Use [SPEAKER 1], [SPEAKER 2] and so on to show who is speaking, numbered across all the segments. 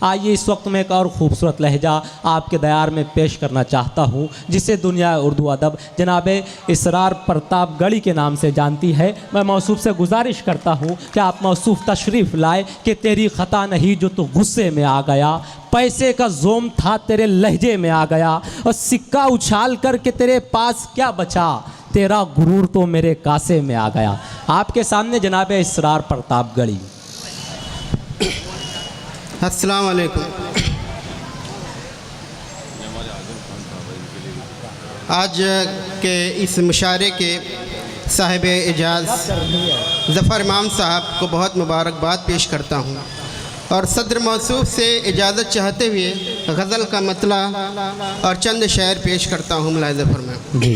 [SPEAKER 1] आइए इस वक्त में एक और ख़ूबसूरत लहजा आपके दयार में पेश करना चाहता हूँ, जिसे दुनिया उर्दू अदब जनाब इसरार प्रतापगढ़ी के नाम से जानती है। मैं मौसूफ से गुजारिश करता हूँ कि आप मौसूफ तशरीफ़ लाए कि तेरी ख़ता नहीं जो तू गुस्से में आ गया, पैसे का जोम था तेरे लहजे में आ गया, और सिक्का उछाल कर के तेरे पास क्या बचा, तेरा गुरूर तो मेरे कासे में आ गया। आपके सामने जनाब इसरार प्रतापगढ़ी।
[SPEAKER 2] अस्सलाम वालेकुम। आज के इस मुशारे के साहिब एजाज़ ज़फ़र इमाम साहब को बहुत मुबारकबाद पेश करता हूँ और सदर मौसूफ से इजाज़त चाहते हुए गज़ल का मतला और चंद शेर पेश करता हूँ। मुलाहिज़ा फरमाएं।
[SPEAKER 1] जी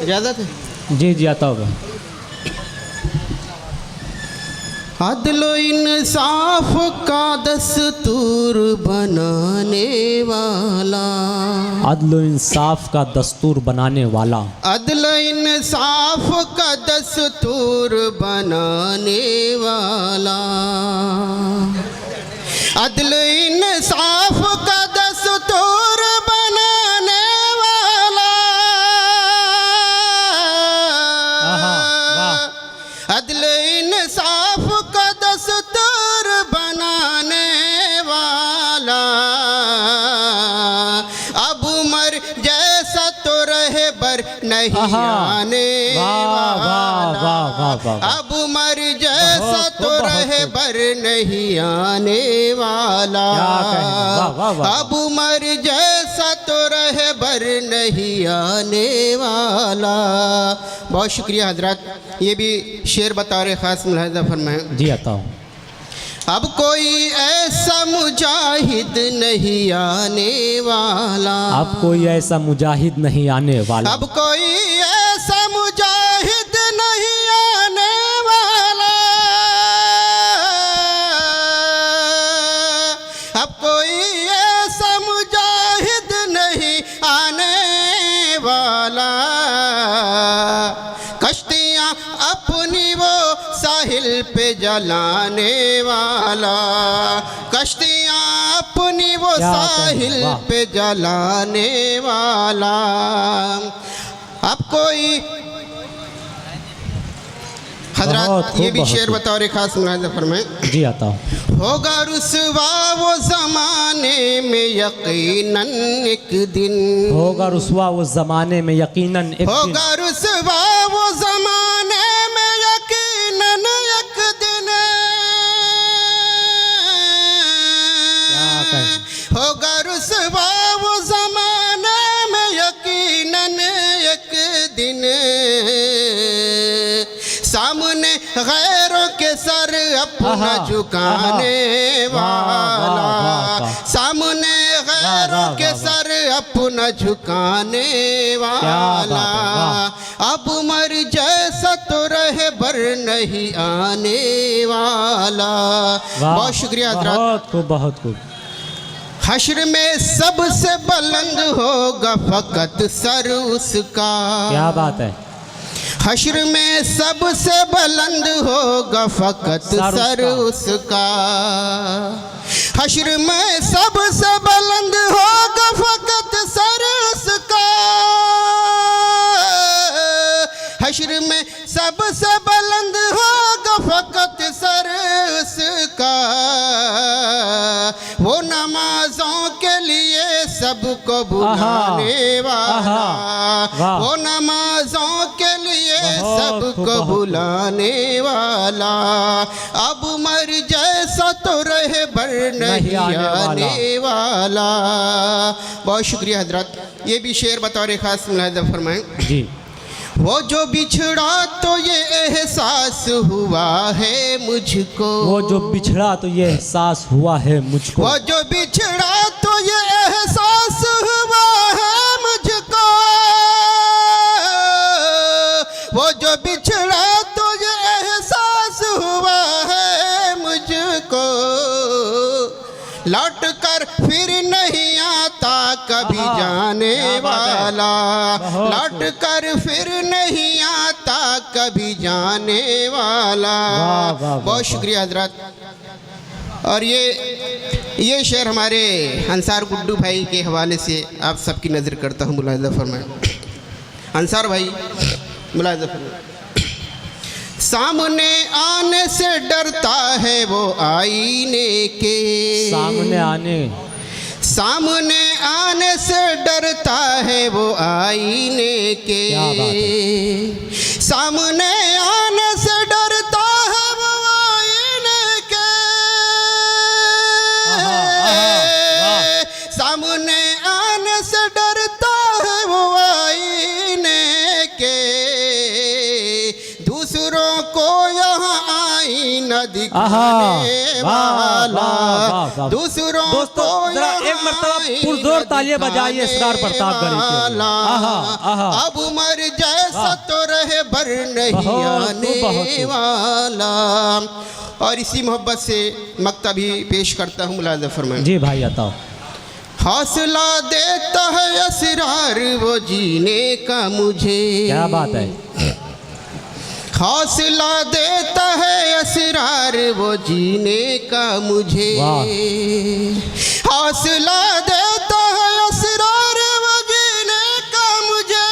[SPEAKER 2] इजाज़त है?
[SPEAKER 1] जी जी आता होगा।
[SPEAKER 2] अदलो इंसाफ का दस्तूर बनाने वाला,
[SPEAKER 1] अदल इंसाफ का दस्तूर बनाने वाला,
[SPEAKER 2] अदलो इंसाफ का दस्तूर बनाने वाला, अदलो इंसाफ का दस्तूर बनाने वाला, अदलो इंसाफ का दस्तूर बनाने वाला, अब उमर जैसा तो रहे बर नहीं आने वाला, अब उमर जैसा तो रहे बर नहीं आने वाला, अब उमर जैसा तो रहे बर नहीं आने वाला। बहुत शुक्रिया हजरत। ये भी शेर बतौर ख़ास मुलाहिज़ा फरमाएं।
[SPEAKER 1] जी आता हूँ।
[SPEAKER 2] अब कोई ऐसा मुजाहिद नहीं आने वाला,
[SPEAKER 1] अब कोई ऐसा मुजाहिद नहीं आने वाला,
[SPEAKER 2] अब कोई ऐसा मुजाहिद नहीं आने वाला, अब कोई ऐसा मुजाहिद नहीं आने वाला, कश्तियाँ अपनी वो साहिल पे जलाने वाला, कश्तियाँ अपनी वो साहिल पे जलाने वाला, अब कोई हजरत। ये भी शेर बतौर खास मुलाहिज़ा फरमाएं।
[SPEAKER 1] जी आता हूँ।
[SPEAKER 2] होगा रुसवा वो ज़माने में यकीनन एक दिन,
[SPEAKER 1] होगा रुसवा वो ज़माने में यकीनन एक दिन,
[SPEAKER 2] होगा रुसवा वो ज़माने में यकीनन एक दिन, होगा रुसवा वो ज़माने में यकीनन एक दिन, सामने गैरों के सर अपना झुकाने वाला, सामने गैरों के सर अपना झुकाने वाला, अब उमर जैसा तो रहे बर नहीं आने वाला। बहुत शुक्रिया हजरत।
[SPEAKER 1] बहुत खूब, बहुत खूब।
[SPEAKER 2] हश्र में सबसे बुलंद होगा फकत सर उसका,
[SPEAKER 1] क्या बात है।
[SPEAKER 2] हश्र में सबसे बुलंद होगा फकत सर उसका, हश्र में सबसे बुलंद होगा फकत सर उसका, हश्र में सबसे बुलंद होगा फकत सर उसका, वो नमाजों के लिए सबको बुलाने वाला, वो नमाजों के लिए सबको बुलाने वाला, अब उमर जैसा तो रहे बर नहीं आने वाला। बहुत शुक्रिया हजरत। ये भी शेर बतौर खास मुलाहिज़ा फरमाएं।
[SPEAKER 1] जी।
[SPEAKER 2] वो जो बिछड़ा तो ये एहसास हुआ है मुझको,
[SPEAKER 1] वो जो बिछड़ा तो ये एहसास हुआ है मुझको,
[SPEAKER 2] वो जो बिछड़ा तो ये एहसास हुआ है मुझको, वो जो बिछड़ा तो ये एहसास हुआ है मुझको, लौट कर फिर नहीं आता कभी जाने वाला, लौट कर फिर नहीं आता कभी जाने वाला। बहुत शुक्रिया हजरत। और ये शेर हमारे अंसार गुड्डू भाई के हवाले से आप सबकी नज़र करता हूँ, मुलाहिज़ा फरमाएं। अंसार भाई मुलाहिज़ा फरमाएं। सामने आने से डरता है वो आईने के,
[SPEAKER 1] सामने
[SPEAKER 2] आने से डरता है वो आईने के, सामने आने से डरता है वो आईने के, सामने आने से डरता है वो आईने के, दूसरों को यहाँ आईना दिखाने वाला, दूसरों को
[SPEAKER 1] जरा एक मर्तबा पुरजोर तालियां बजाइए इसरार प्रतापगढ़ी के।
[SPEAKER 2] अब उमर जैसा तो रहे बर नहीं आने वाला। और इसी मोहब्बत से मक्ता भी पेश करता हूँ, मुलाहिज़ा फरमाएं।
[SPEAKER 1] जी भाई बताओ।
[SPEAKER 2] हौसला देता है असरार वो जीने का मुझे,
[SPEAKER 1] क्या बात है।
[SPEAKER 2] हौसला देता है असरार वो जीने का मुझे, हौसला देता है असरार वो जीने का मुझे,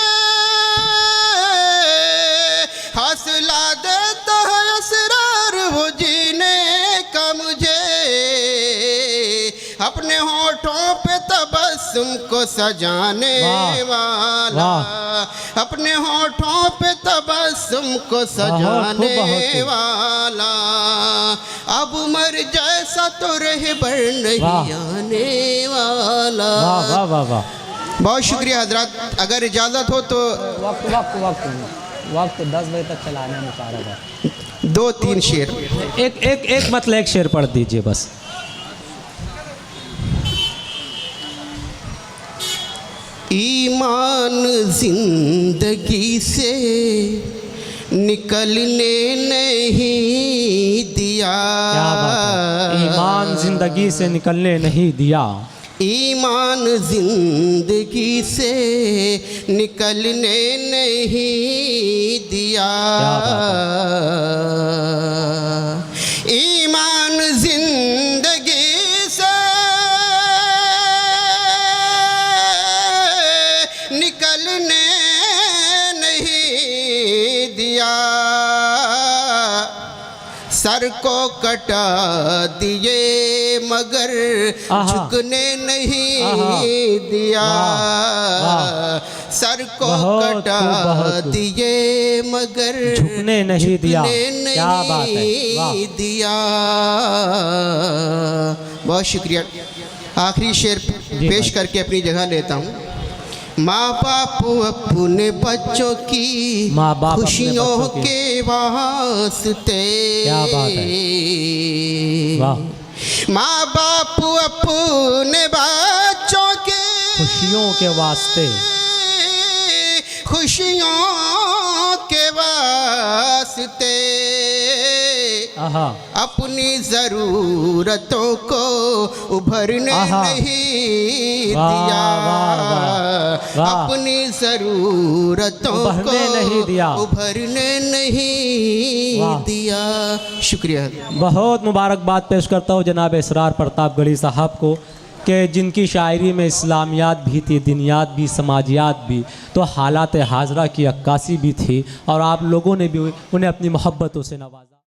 [SPEAKER 2] हौसला देता है असरार वो जीने का मुझे, अपने होठों पे तबस्सुम को सजाने वाला, अपने होठों पे तबस्सुम को सजाने वाला, अब उमर जैसा तो रहे बर नहीं आने वाला।
[SPEAKER 1] वाह वाह वाह।
[SPEAKER 2] बहुत शुक्रिया हजरत। अगर इजाज़त हो तो
[SPEAKER 1] वक्त 10 बजे तक चलाने में चाह रहा।
[SPEAKER 2] 2-3 शेर,
[SPEAKER 1] एक मतलब एक शेर पढ़ दीजिए बस।
[SPEAKER 2] ईमान जिंदगी से निकलने नहीं दिया,
[SPEAKER 1] क्या बात है। ईमान जिंदगी से निकलने नहीं दिया,
[SPEAKER 2] ईमान जिंदगी से निकलने नहीं दिया, ईमान जिंदगी से निकलने नहीं दिया, सर को कटा दिए मगर झुकने नहीं दिया, सर को कटा दिए मगर
[SPEAKER 1] झुकने नहीं दिया। क्या बात है, वाह।
[SPEAKER 2] दिया। बहुत शुक्रिया। आखिरी शेर पेश करके अपनी जगह लेता हूँ। माँ बाप अपने बच्चों की खुशियों के वास्ते,
[SPEAKER 1] क्या बात है, वाह।
[SPEAKER 2] माँ बाप अपने बच्चों के
[SPEAKER 1] खुशियों के वास्ते,
[SPEAKER 2] खुशियों के वास्ते अपनी ज़रूरतों को उभरने नहीं दिया, अपनी ज़रूरतों को उभरने नहीं दिया। शुक्रिया।
[SPEAKER 1] बहुत मुबारकबाद पेश करता हूँ जनाब इसरार प्रतापगढ़ी साहब को कि जिनकी शायरी में इस्लामियात भी थी, दिनियात भी, समाजियात भी, तो हालात हाजरा की अक्कासी भी थी और आप लोगों ने भी उन्हें अपनी मोहब्बतों से नवाजा।